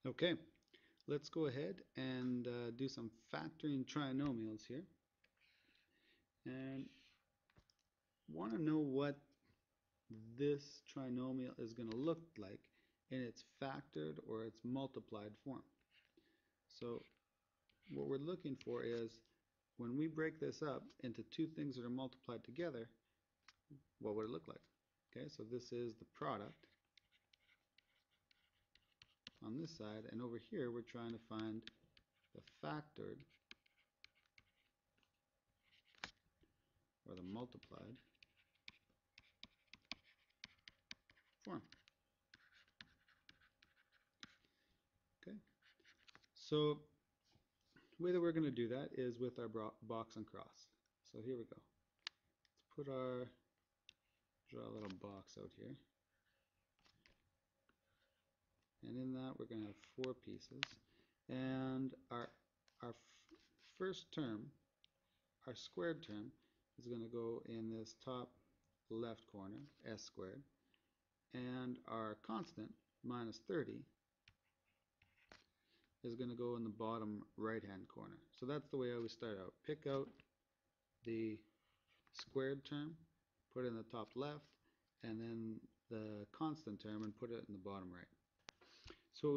Okay, let's go ahead and do some factoring trinomials here, and want to know what this trinomial is going to look like in its factored or its multiplied form. So what we're looking for is when we break this up into two things that are multiplied together, what would it look like? Okay, so this is the product on this side, and over here we're trying to find the factored or the multiplied form. Okay, so the way that we're going to do that is with our box and cross. So here we go. Let's draw a little box out here. And in that we're going to have four pieces. And our first term, our squared term, is going to go in this top left corner, s squared. And our constant, minus 30, is going to go in the bottom right-hand corner. So that's the way I always start out. Pick out the squared term, put it in the top left, and then the constant term and put it in the bottom right. So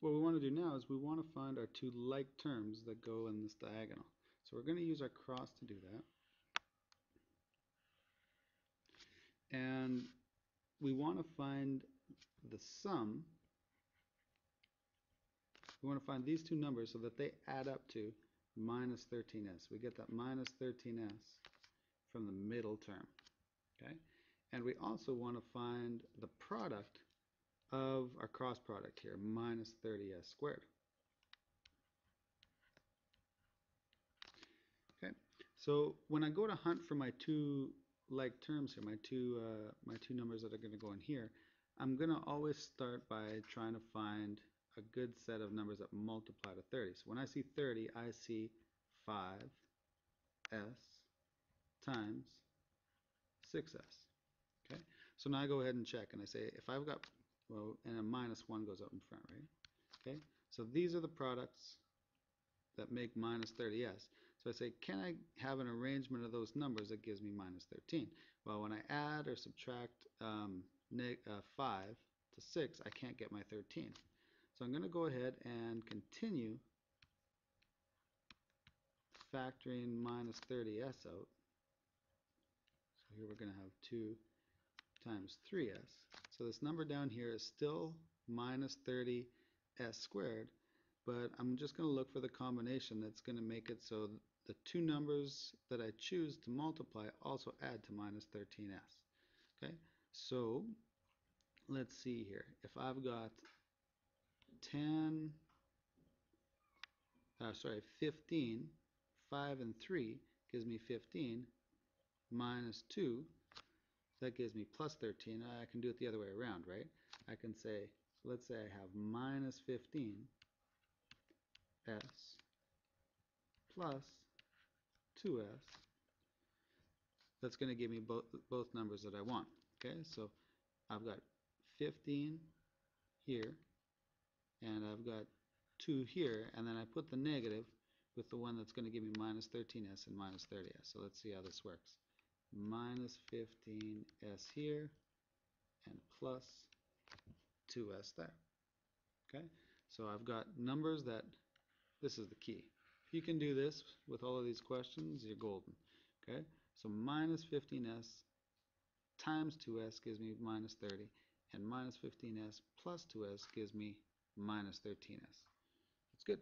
what we want to do now is we want to find our two like terms that go in this diagonal. So we're going to use our cross to do that. And we want to find the sum. We want to find these two numbers so that they add up to minus 13s. We get that minus 13s from the middle term. Okay? And we also want to find the product of our cross product here, minus 30s squared. Okay, so when I go to hunt for my two like terms here, my two numbers that are going to go in here, I'm going to always start by trying to find a good set of numbers that multiply to 30. So when I see 30, I see 5s times 6s. Okay, so now I go ahead and check, and I say if I've got, well, and a minus 1 goes up in front, right? Okay, so these are the products that make minus 30s. So I say, can I have an arrangement of those numbers that gives me minus 13? Well, when I add or subtract 5 to 6, I can't get my 13. So I'm going to go ahead and continue factoring minus 30s out. So here we're going to have 2 times 3s. So this number down here is still minus 30s squared, but I'm just going to look for the combination that's going to make it so the two numbers that I choose to multiply also add to minus 13s. Okay, so let's see here. If I've got 15, 5 and 3 gives me 15, minus 2, that gives me plus 13. I can do it the other way around, right? I can say, let's say I have minus 15 s plus 2s. That's going to give me both numbers that I want. Okay, so I've got 15 here, and I've got 2 here, and then I put the negative with the one that's going to give me minus 13s and minus 30s. So let's see how this works. Minus 15s here, and plus 2s there. Okay, so I've got numbers that, this is the key. If you can do this with all of these questions, you're golden. Okay, so minus 15s times 2s gives me minus 30, and minus 15s plus 2s gives me minus 13s. That's good.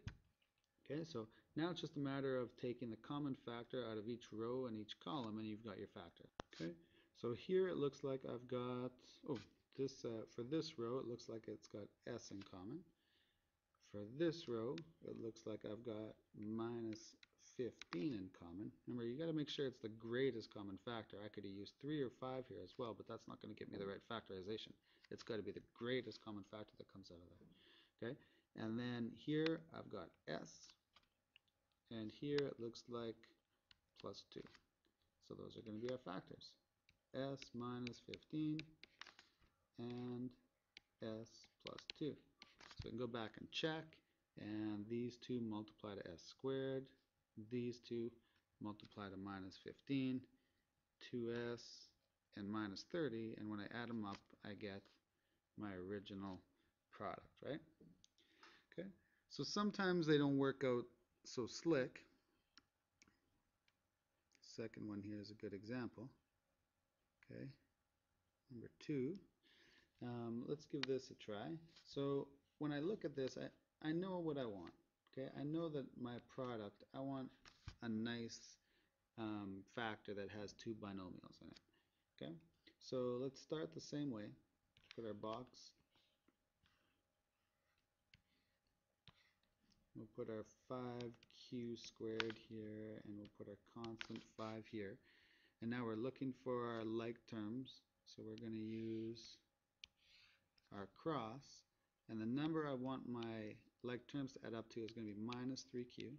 Okay, so now it's just a matter of taking the common factor out of each row and each column, and you've got your factor. Okay, so here it looks like I've got, for this row it looks like it's got s in common. For this row it looks like I've got minus 15 in common. Remember, you got to make sure it's the greatest common factor. I could have used 3 or 5 here as well, but that's not going to get me the right factorization. It's got to be the greatest common factor that comes out of that. Okay, and then here I've got s, and here it looks like plus 2. So those are going to be our factors. S minus 15 and s plus 2. So we can go back and check, and these two multiply to s squared. These two multiply to minus 15, 2s, and minus 30, and when I add them up, I get my original product, right? Okay, so sometimes they don't work out so slick. Second one here is a good example. Okay, number 2. Let's give this a try. So when I look at this, I know what I want. Okay, I know that my product, I want a nice factor that has two binomials in it. Okay, so let's start the same way. Put our box. We'll put our 5q squared here, and we'll put our constant 5 here. And now we're looking for our like terms, so we're going to use our cross, and the number I want my like terms to add up to is going to be minus 3q,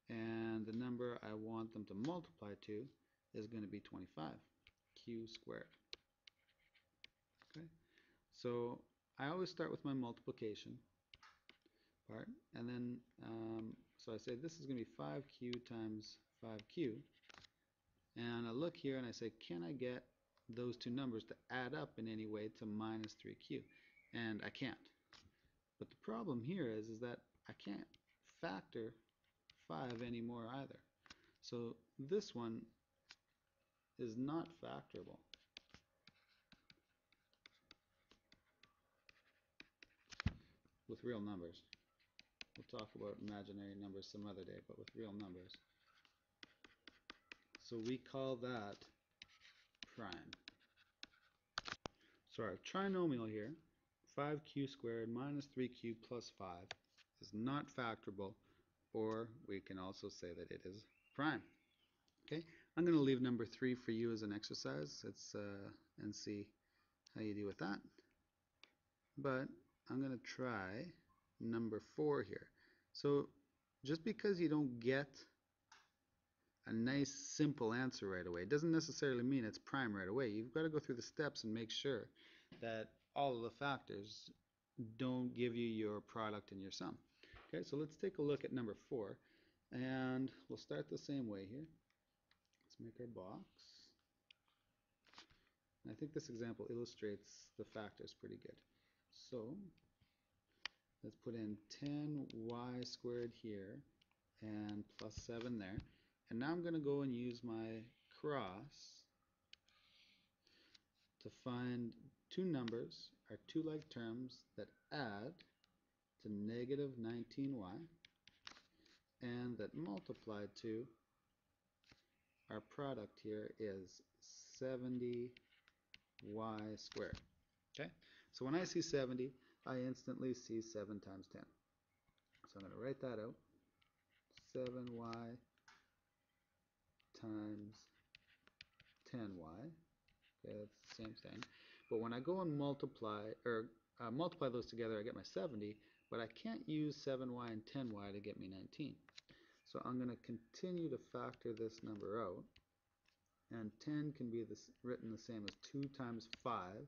and the number I want them to multiply to is going to be 25q squared. Okay, so I always start with my multiplication part, and then so I say this is going to be 5q times 5q, and I look here and I say, can I get those two numbers to add up in any way to minus 3q? And I can't. But the problem here is that I can't factor 5 anymore either. So this one is not factorable. With real numbers. We'll talk about imaginary numbers some other day, but with real numbers. So we call that prime. So our trinomial here, 5q squared minus 3q plus 5, is not factorable, or we can also say that it is prime. Okay, I'm going to leave number 3 for you as an exercise. And see how you do with that. But I'm going to try number 4 here. So just because you don't get a nice simple answer right away, it doesn't necessarily mean it's prime right away. You've got to go through the steps and make sure that all of the factors don't give you your product and your sum. Okay, so let's take a look at number 4, and we'll start the same way here. Let's make our box. And I think this example illustrates the factors pretty good. So let's put in 10y squared here and plus 7 there. And now I'm going to go and use my cross to find two numbers, or two like terms, that add to negative 19y and that multiplied to our product here is 70y squared. Okay, so when I see 70, I instantly see 7 times 10. So I'm going to write that out. 7y times 10y. Okay, that's the same thing. But when I go and multiply those together, I get my 70, but I can't use 7y and 10y to get me 19. So I'm going to continue to factor this number out, and 10 can be written the same as 2 times 5y.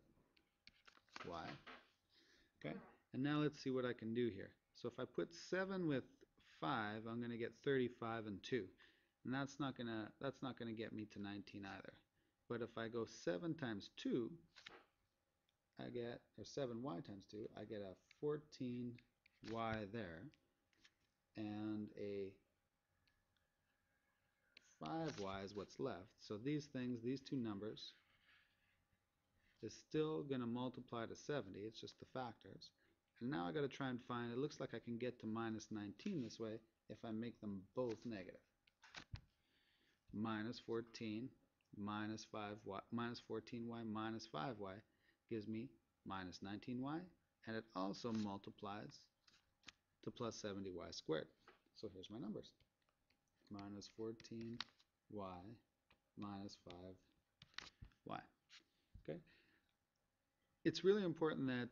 Okay, and now let's see what I can do here. So if I put 7 with 5, I'm going to get 35 and 2, and that's not going to get me to 19 either. But if I go 7 times 2, I get, or 7y times 2, I get a 14y there, and a 5y is what's left. So these things, these two numbers, is still going to multiply to 70. It's just the factors. And now I got to try and find, it looks like I can get to minus 19 this way if I make them both negative. Minus 14 minus 5y, minus 14y minus 5y gives me minus 19y, and it also multiplies to plus 70y squared. So here's my numbers. Minus 14y minus 5y. Okay? It's really important that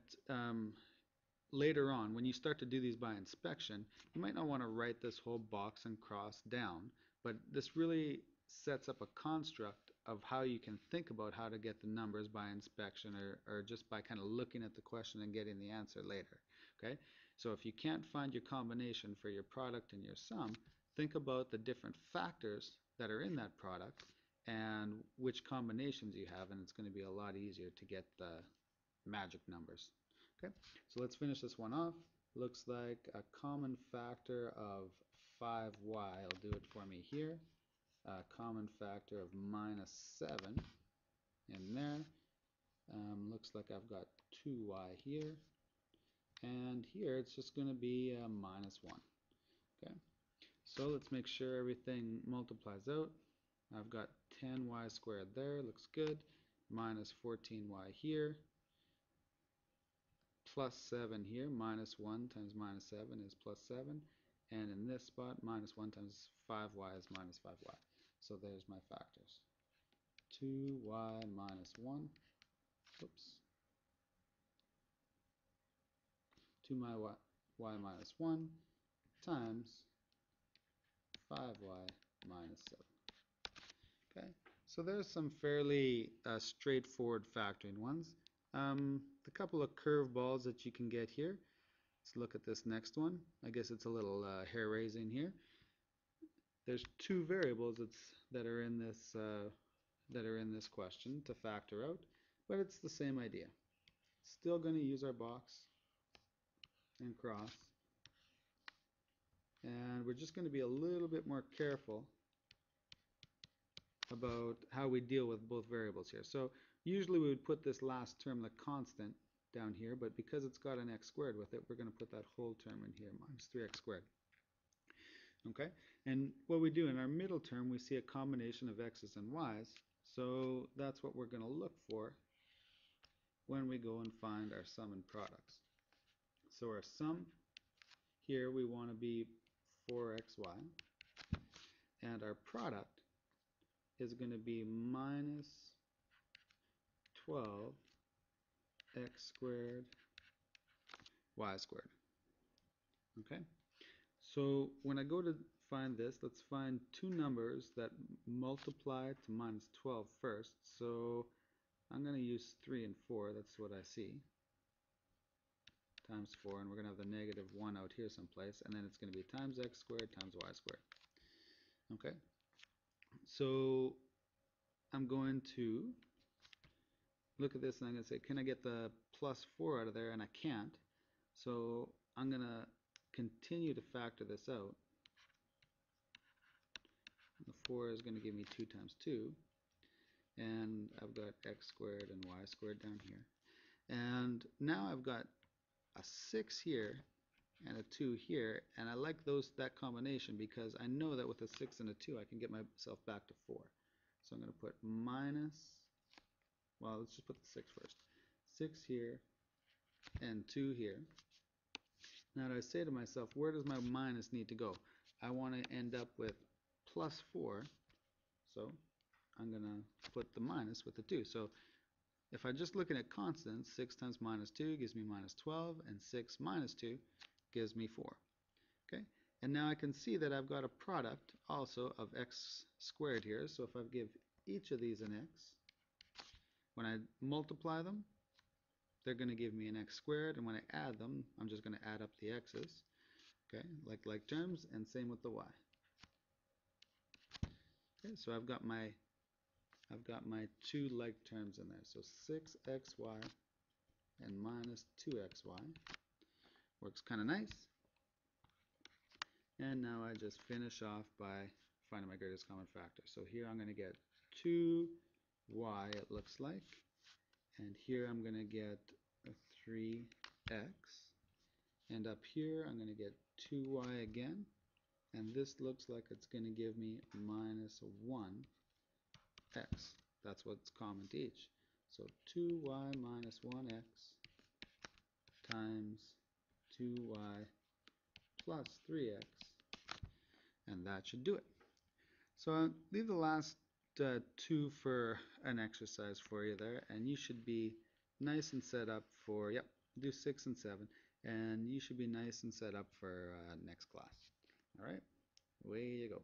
later on, when you start to do these by inspection, you might not want to write this whole box and cross down, but this really sets up a construct of how you can think about how to get the numbers by inspection, or just by kind of looking at the question and getting the answer later. Okay, so if you can't find your combination for your product and your sum, think about the different factors that are in that product and which combinations you have, and it's going to be a lot easier to get the magic numbers. Okay, so let's finish this one off. Looks like a common factor of 5y will do it for me here. A common factor of -7 in there. Looks like I've got 2y here. And here it's just going to be -1. Okay, so let's make sure everything multiplies out. I've got 10y squared there, looks good. Minus 14y here. Plus 7 here. Minus 1 times -7 is +7. And in this spot, -1 times 5y is -5y. So there's my factors. 2y minus 1. Oops. 2y minus 1 times 5y minus 7. Okay, so there's some fairly straightforward factoring ones. The couple of curveballs that you can get here. Let's look at this next one. I guess it's a little hair-raising here. There's two variables that are in this question to factor out, but it's the same idea. Still going to use our box and cross, and we're just going to be a little bit more careful about how we deal with both variables here. So usually we would put this last term, the constant, down here, but because it's got an x squared with it, we're going to put that whole term in here, minus 3x squared. Okay, and what we do in our middle term, we see a combination of x's and y's, so that's what we're going to look for when we go and find our sum and products. So our sum here, we want to be 4xy, and our product is going to be minus 12 x squared y squared. Okay, so when I go to find this, let's find two numbers that multiply to -12 first. So I'm going to use 3 and 4, that's what I see, times 4, and we're going to have the -1 out here someplace, and then it's going to be times x squared times y squared. Okay, so I'm going to look at this and I'm going to say, can I get the +4 out of there? And I can't. So I'm going to continue to factor this out. The 4 is going to give me 2 times 2. And I've got x squared and y squared down here. And now I've got a 6 here and a 2 here. And I like that combination because I know that with a 6 and a 2 I can get myself back to 4. So I'm going to put minus, well, let's just put the 6 first. 6 here and 2 here. Now I say to myself, where does my minus need to go? I want to end up with +4, so I'm going to put the minus with the 2. So if I'm just looking at constants, 6 times -2 gives me -12, and 6 minus 2 gives me 4. Okay, and now I can see that I've got a product also of x squared here. So if I give each of these an x, when I multiply them, they're going to give me an x squared, and when I add them, I'm just going to add up the x's. Okay, like terms, and same with the y. Okay, so I've got my two like terms in there. So 6xy and minus 2xy works kind of nice. And now I just finish off by finding my greatest common factor. So here I'm going to get 2y, it looks like, and here I'm going to get a 3x, and up here I'm going to get 2y again, and this looks like it's going to give me minus 1x. That's what's common to each. So 2y minus 1x times 2y plus 3x, and that should do it. So I'll leave the last two for an exercise for you there, and you should be nice and set up for, yep, do 6 and 7, and you should be nice and set up for next class. All right, away you go.